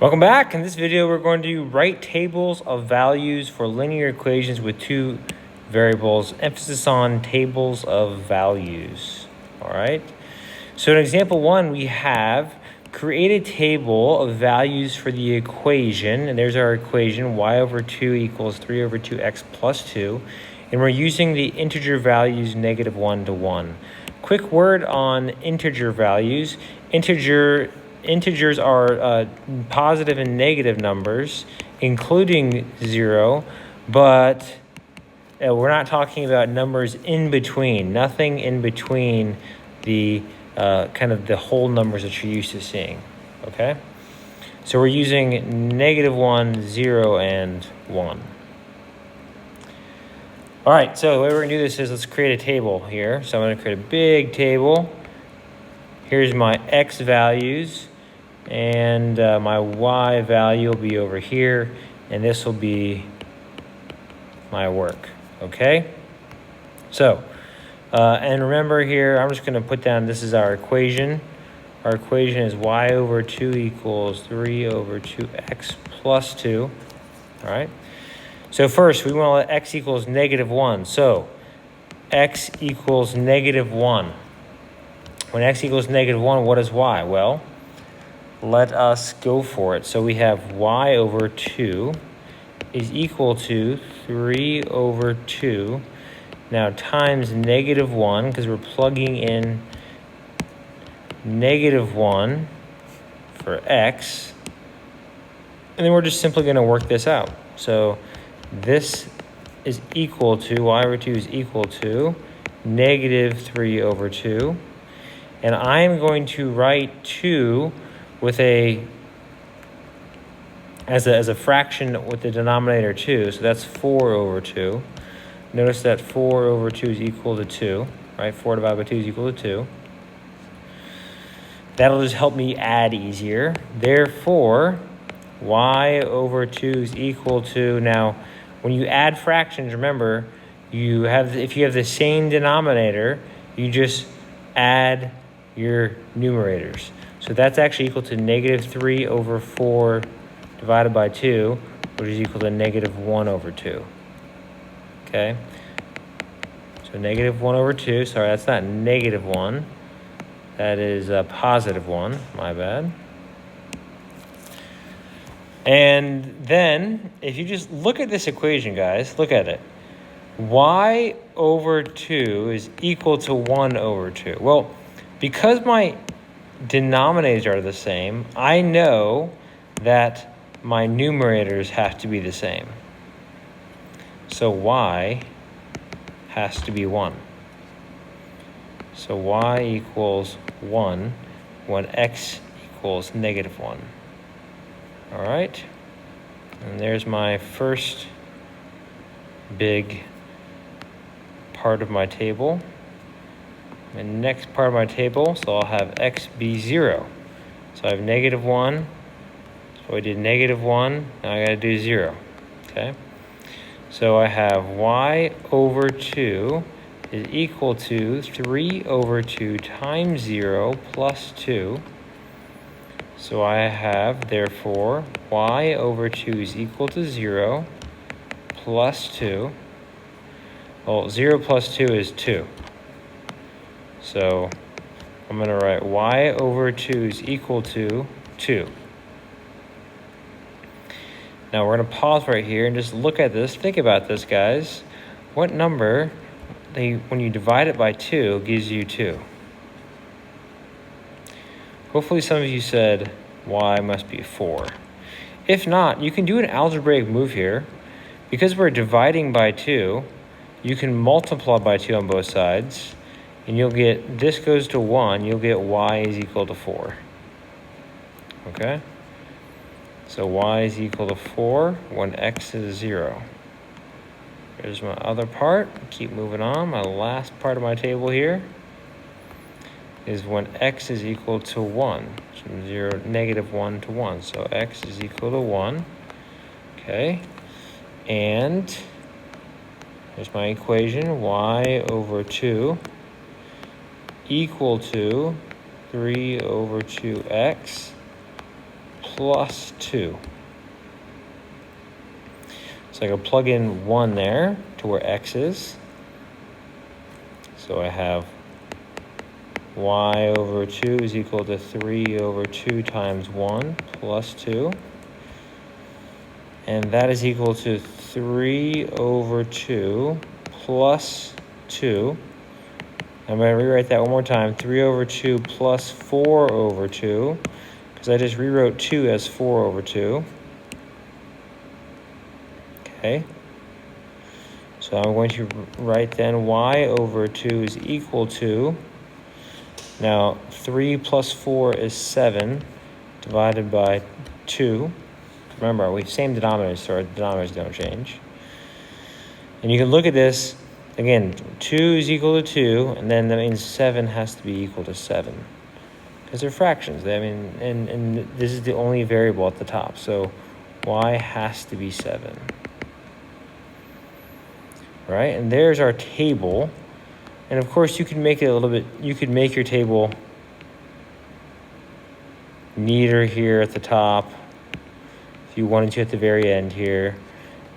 Welcome back. In this video, we're going to write tables of values for linear equations with two variables. Emphasis on tables of values. All right. So in example 1, we have create a table of values for the equation. And there's our equation, y over 2 equals 3 over 2x plus 2. And we're using the integer values -1 to 1. Quick word on integer values. Integers are positive and negative numbers, including 0, but we're not talking about numbers in between. Nothing in between the kind of the whole numbers that you're used to seeing, okay? So we're using -1, 0, and 1. All right, so the way we're gonna do this is let's create a table here. So I'm gonna create a big table. Here's my x values, and my y value will be over here, and this will be my work, okay? So, and remember here, I'm just gonna put down, this is our equation. Our equation is y over 2 equals 3 over 2x plus 2, all right? So first, we want to let x equals -1. So x equals -1. When x equals -1, what is y? Well, let us go for it. So we have y over 2 is equal to 3 over 2. Now times -1, because we're plugging in -1 for x. And then we're just simply going to work this out. So this is equal to, y over 2 is equal to -3 over 2. And I'm going to write 2 with as a fraction with the denominator 2. So that's 4 over 2. Notice that 4 over 2 is equal to 2, right? 4 divided by 2 is equal to 2. That'll just help me add easier. Therefore, y over 2 is equal to, now, when you add fractions, remember, if you have the same denominator, you just add your numerators. So that's actually equal to -3 over 4 divided by 2, which is equal to -1 over 2. Okay? So -1 over 2, sorry, that's not -1. That is a +1, my bad. And then, if you just look at this equation, guys, look at it. Y over 2 is equal to 1 over 2. Well, because my denominators are the same, I know that my numerators have to be the same. So y has to be 1. So y equals 1 when x equals -1. All right, and there's my first big part of my table. And next part of my table, so I'll have x be 0. So I have -1, so I did -1, now I gotta do 0, okay? So I have y over 2 is equal to 3 over 2 times 0 plus 2. So I have, therefore, y over 2 is equal to 0 plus 2. Well, 0 plus 2 is 2. So I'm going to write y over 2 is equal to 2. Now we're going to pause right here and just look at this. Think about this, guys. What number, when you divide it by 2, gives you 2? Hopefully some of you said y must be 4. If not, you can do an algebraic move here. Because we're dividing by 2, you can multiply by 2 on both sides, and you'll get, this goes to 1, you'll get y is equal to 4. Okay? So y is equal to 4 when x is 0. Here's my other part. Keep moving on. My last part of my table here is when x is equal to 1. From -1 to 1. So x is equal to 1. Okay. And here's my equation. Y over 2 equal to 3 over 2x plus 2. So I can plug in 1 there to where x is. So I have y over 2 is equal to 3 over 2 times 1 plus 2. And that is equal to 3 over 2 plus 2. I'm going to rewrite that one more time. 3 over 2 plus 4 over 2. Because I just rewrote 2 as 4 over 2. Okay. So I'm going to write then y over 2 is equal to, now 3 plus 4 is 7 divided by 2. Remember, we have same denominators, so our denominators don't change. And you can look at this, again, 2 is equal to 2, and then that means 7 has to be equal to 7. Because they're fractions. I mean, and this is the only variable at the top, so y has to be 7. Right, and there's our table. And of course, you can make it a little bit, you could make your table neater here at the top. If you wanted to at the very end here.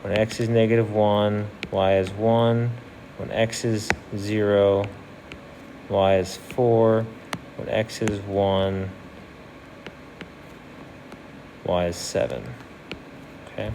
When x is -1, y is 1. When x is 0, y is 4. When x is 1, y is 7. Okay.